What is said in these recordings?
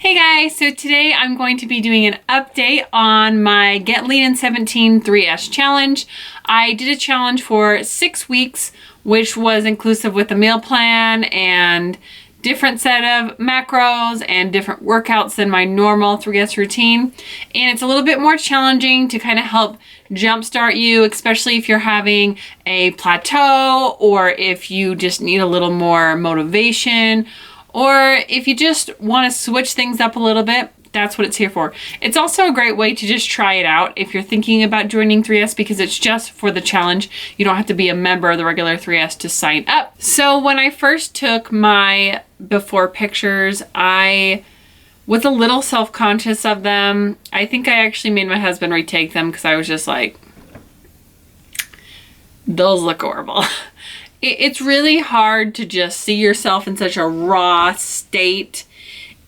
Hey guys, so today I'm going to be doing an update on my Get Lean in 17 3S challenge. I did a challenge for 6 weeks, which was inclusive with a meal plan and different set of macros and different workouts than my normal 3S routine. And it's a little bit more challenging to kind of help jumpstart you, especially if you're having a plateau or if you just need a little more motivation, or if you just want to switch things up a little bit. That's what it's here for. It's also a great way to just try it out if you're thinking about joining 3S, because it's just for the challenge. You don't have to be a member of the regular 3S to sign up. So when I first took my before pictures, I was a little self-conscious of them. I think I actually made my husband retake them because I was just like, those look horrible. It's really hard to just see yourself in such a raw state.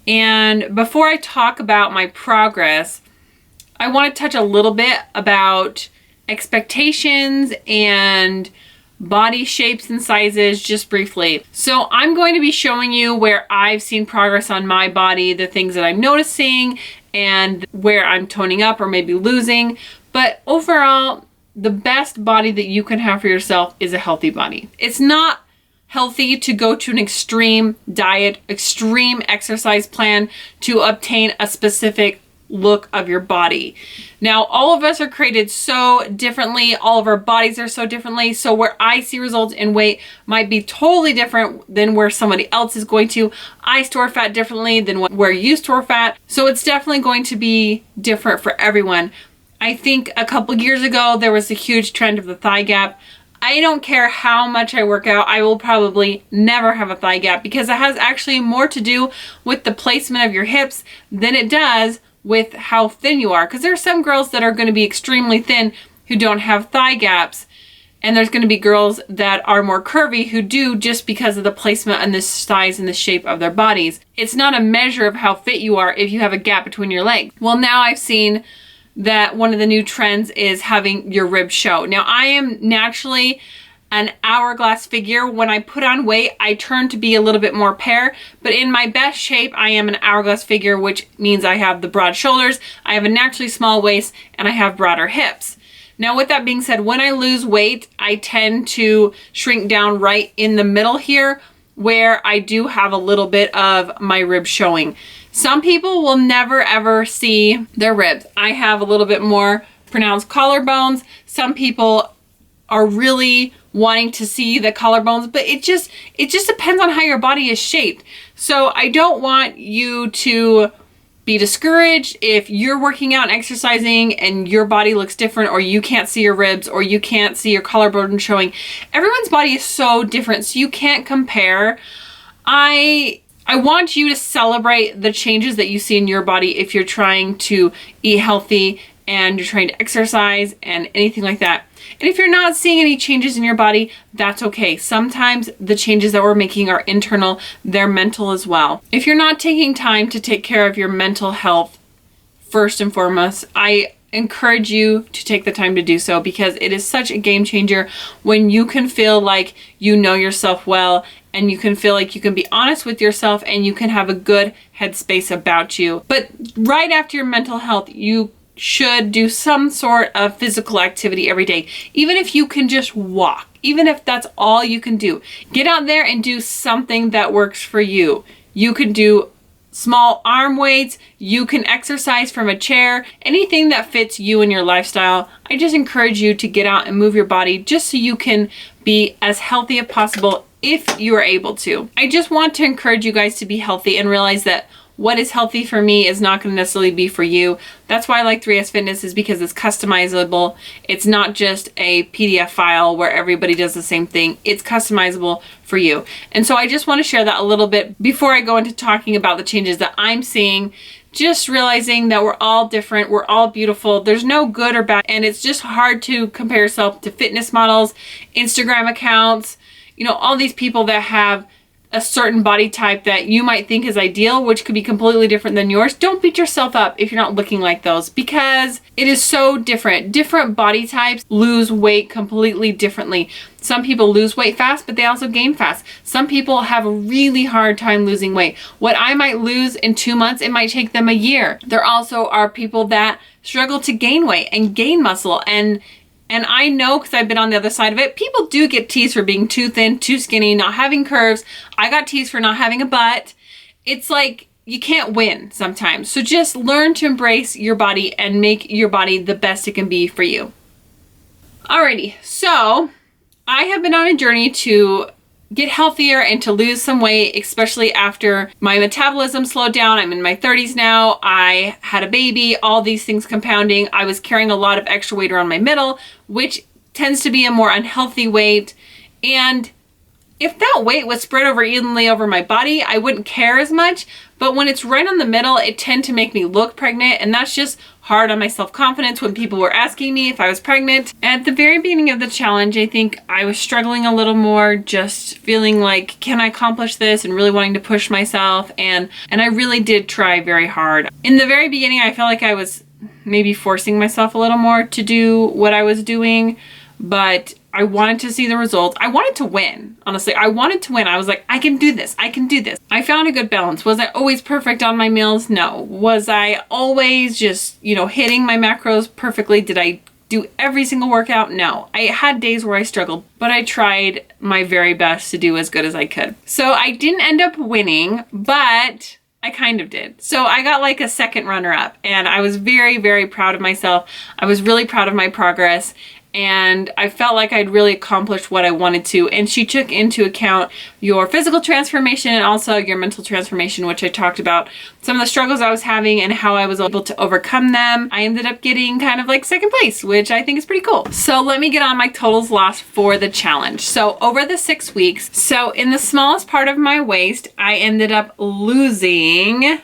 And before I talk about my progress, I want to touch a little bit about expectations and body shapes and sizes just briefly. So I'm going to be showing you where I've seen progress on my body, the things that I'm noticing, and where I'm toning up or maybe losing. But overall, the best body that you can have for yourself is a healthy body. It's not healthy to go to an extreme diet, extreme exercise plan to obtain a specific look of your body. Now, all of us are created so differently. All of our bodies are so differently. So where I see results in weight might be totally different than where somebody else is going to. I store fat differently than where you store fat. So it's definitely going to be different for everyone. I think a couple years ago, there was a huge trend of the thigh gap. I don't care how much I work out, I will probably never have a thigh gap because it has actually more to do with the placement of your hips than it does with how thin you are. Because there are some girls that are going to be extremely thin who don't have thigh gaps. And there's going to be girls that are more curvy who do, just because of the placement and the size and the shape of their bodies. It's not a measure of how fit you are if you have a gap between your legs. Well, now I've seen that one of the new trends is having your ribs show. Now, I am naturally an hourglass figure. When I put on weight, I turn to be a little bit more pear, but in my best shape, I am an hourglass figure, which means I have the broad shoulders, I have a naturally small waist, and I have broader hips. Now, with that being said, when I lose weight, I tend to shrink down right in the middle here, where I do have a little bit of my ribs showing. Some people will never ever see their ribs. I have a little bit more pronounced collarbones. Some people are really wanting to see the collarbones, but it just depends on how your body is shaped. So I don't want you to be discouraged if you're working out and exercising and your body looks different, or you can't see your ribs, or you can't see your collarbone showing. Everyone's body is so different, so you can't compare. I want you to celebrate the changes that you see in your body if you're trying to eat healthy and you're trying to exercise and anything like that. And if you're not seeing any changes in your body, that's okay. Sometimes the changes that we're making are internal, they're mental as well. If you're not taking time to take care of your mental health, first and foremost, I encourage you to take the time to do so, because it is such a game changer when you can feel like you know yourself well, and you can feel like you can be honest with yourself, and you can have a good headspace about you. But right after your mental health, you should do some sort of physical activity every day. Even if you can just walk, even if that's all you can do, get out there and do something that works for you. You can do small arm weights, you can exercise from a chair, anything that fits you and your lifestyle. I just encourage you to get out and move your body just so you can be as healthy as possible if you are able to. I just want to encourage you guys to be healthy and realize that what is healthy for me is not going to necessarily be for you. That's why I like 3S Fitness, is because it's customizable. It's not just a PDF file where everybody does the same thing. It's customizable for you. And so I just want to share that a little bit before I go into talking about the changes that I'm seeing. Just realizing that we're all different, we're all beautiful, there's no good or bad, and it's just hard to compare yourself to fitness models, Instagram accounts, you know, all these people that have a certain body type that you might think is ideal, which could be completely different than yours, don't beat yourself up if you're not looking like those, because it is so different. Different body types lose weight completely differently. Some people lose weight fast, but they also gain fast. Some people have a really hard time losing weight. What I might lose in 2 months, it might take them a year. There also are people that struggle to gain weight and gain muscle, and I know, because I've been on the other side of it, people do get teased for being too thin, too skinny, not having curves. I got teased for not having a butt. It's like, you can't win sometimes. So just learn to embrace your body and make your body the best it can be for you. Alrighty, so I have been on a journey to get healthier and to lose some weight, especially after my metabolism slowed down. I'm in my 30s now. I had a baby, all these things compounding. I was carrying a lot of extra weight around my middle, which tends to be a more unhealthy weight. And if that weight was spread over evenly over my body, I wouldn't care as much. But when it's right on the middle, it tends to make me look pregnant, and that's just hard on my self-confidence when people were asking me if I was pregnant. At the very beginning of the challenge, I think I was struggling a little more, just feeling like, can I accomplish this, and really wanting to push myself, and I really did try very hard. In the very beginning, I felt like I was maybe forcing myself a little more to do what I was doing, but I wanted to see the results. I wanted to win. Honestly, I wanted to win. I was like, I can do this. I can do this. I found a good balance. Was I always perfect on my meals? No. Was I always just, hitting my macros perfectly? Did I do every single workout? No. I had days where I struggled, but I tried my very best to do as good as I could. So I didn't end up winning, but I kind of did. So I got like a second runner-up, and I was very, very proud of myself. I was really proud of my progress, and I felt like I'd really accomplished what I wanted to. And she took into account your physical transformation and also your mental transformation, which I talked about some of the struggles I was having and how I was able to overcome them. I ended up getting kind of like second place, which I think is pretty cool. So let me get on my totals lost for the challenge. So over the 6 weeks, so in the smallest part of my waist, I ended up losing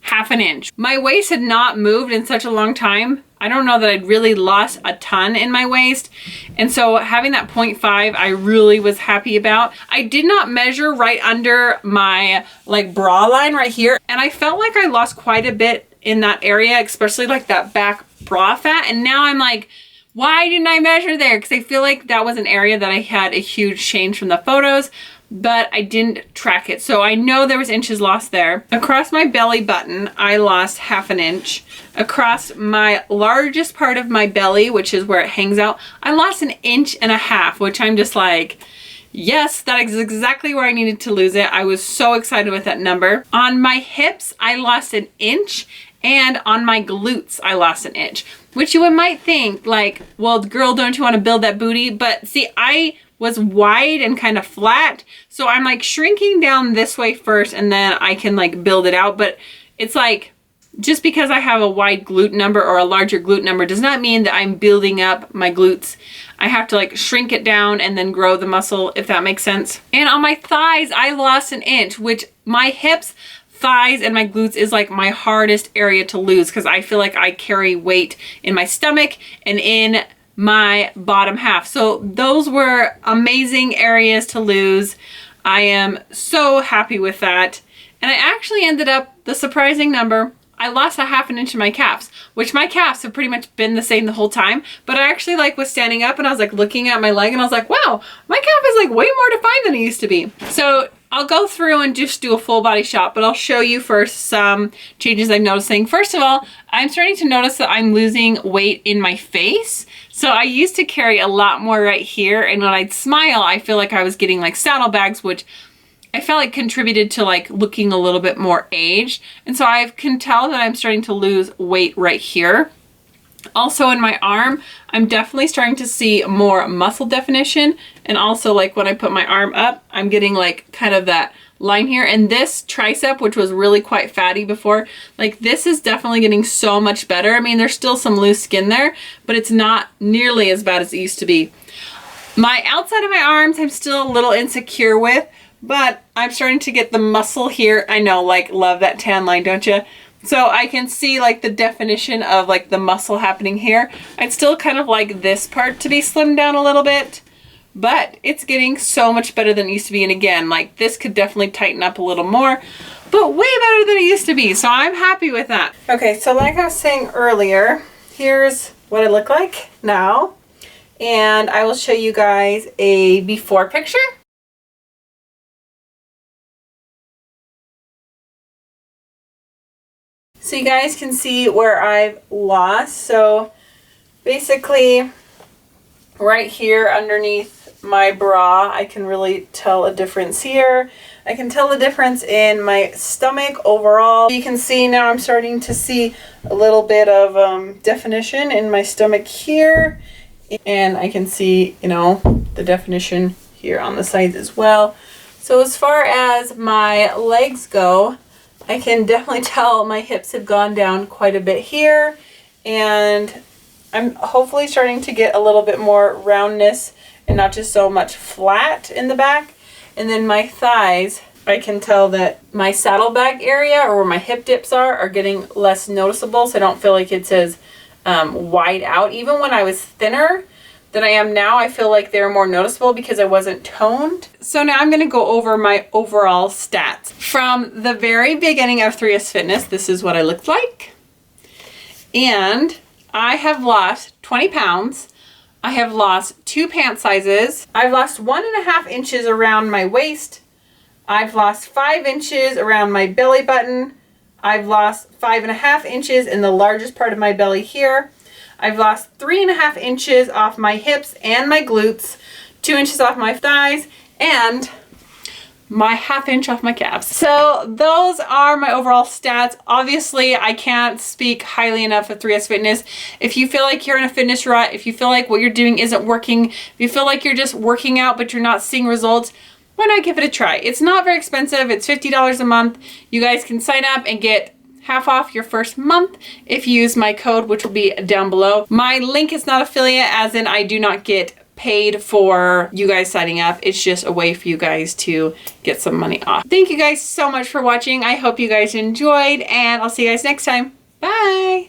½ an inch. My waist had not moved in such a long time. I don't know that I'd really lost a ton in my waist. And so having that 0.5, I really was happy about. I did not measure right under my bra line right here. And I felt like I lost quite a bit in that area, especially like that back bra fat. And now I'm like, why didn't I measure there? Because I feel like that was an area that I had a huge change from the photos, but I didn't track it. So I know there was inches lost there. Across my belly button, I lost ½ an inch. Across my largest part of my belly, which is where it hangs out, I lost 1.5 inches, which I'm just like, yes, that is exactly where I needed to lose it. I was so excited with that number. On my hips, I lost 1 inch, and on my glutes, I lost 1 inch, which you might think like, well, girl, don't you want to build that booty? But see, I was wide and kind of flat, so I'm like shrinking down this way first, and then I can like build it out. But it's like, just because I have a wide glute number or a larger glute number does not mean that I'm building up my glutes. I have to like shrink it down and then grow the muscle, if that makes sense. And on my thighs, I lost 1 inch, which my hips, thighs, and my glutes is like my hardest area to lose, because I feel like I carry weight in my stomach and in my bottom half. So those were amazing areas to lose. I am so happy with that. And I actually ended up, the surprising number, I lost ½ an inch in my calves, which my calves have pretty much been the same the whole time. But I actually was standing up and I was like looking at my leg and I was like, wow, my calf is like way more defined than it used to be. So I'll go through and just do a full body shot, but I'll show you first some changes I'm noticing. First of all, I'm starting to notice that I'm losing weight in my face. So I used to carry a lot more right here, and when I'd smile, I feel like I was getting like saddlebags, which I felt like contributed to like looking a little bit more aged. And so I can tell that I'm starting to lose weight right here. Also in my arm, I'm definitely starting to see more muscle definition. And also like when I put my arm up, I'm getting like kind of that line here. And this tricep, which was really quite fatty before, like this is definitely getting so much better. I mean, there's still some loose skin there, but it's not nearly as bad as it used to be. My outside of my arms, I'm still a little insecure with, but I'm starting to get the muscle here. I know, like, love that tan line, don't you? So I can see like the definition of like the muscle happening here. I'd still kind of like this part to be slimmed down a little bit, but it's getting so much better than it used to be. And again, like this could definitely tighten up a little more, but way better than it used to be. So I'm happy with that. Okay, so like I was saying earlier, here's what I look like now. And I will show you guys a before picture. So you guys can see where I've lost. So basically right here underneath my bra, I can really tell a difference here. I can tell the difference in my stomach overall. You can see now I'm starting to see a little bit of definition in my stomach here. And I can see, you know, the definition here on the sides as well. So as far as my legs go, I can definitely tell my hips have gone down quite a bit here. And I'm hopefully starting to get a little bit more roundness and not just so much flat in the back. And then my thighs, I can tell that my saddlebag area or where my hip dips are getting less noticeable. So I don't feel like it's as wide out. Even when I was thinner than I am now, I feel like they're more noticeable because I wasn't toned. So now I'm gonna go over my overall stats. From the very beginning of 3S Fitness, this is what I looked like. And I have lost 20 pounds. I have lost 2 pant sizes. I've lost 1.5 inches around my waist. I've lost 5 inches around my belly button. I've lost 5.5 inches in the largest part of my belly here. I've lost 3.5 inches off my hips and my glutes, 2 inches off my thighs, and my 1/2 inch off my calves. So those are my overall stats. Obviously, I can't speak highly enough of 3S Fitness. If you feel like you're in a fitness rut, if you feel like what you're doing isn't working, if you feel like you're just working out but you're not seeing results, why not give it a try? It's not very expensive. It's $50 a month. You guys can sign up and get half off your first month if you use my code, which will be down below. My link is not affiliate, as in I do not get paid for you guys signing up. It's just a way for you guys to get some money off. Thank you guys so much for watching. I hope you guys enjoyed, and I'll see you guys next time. Bye.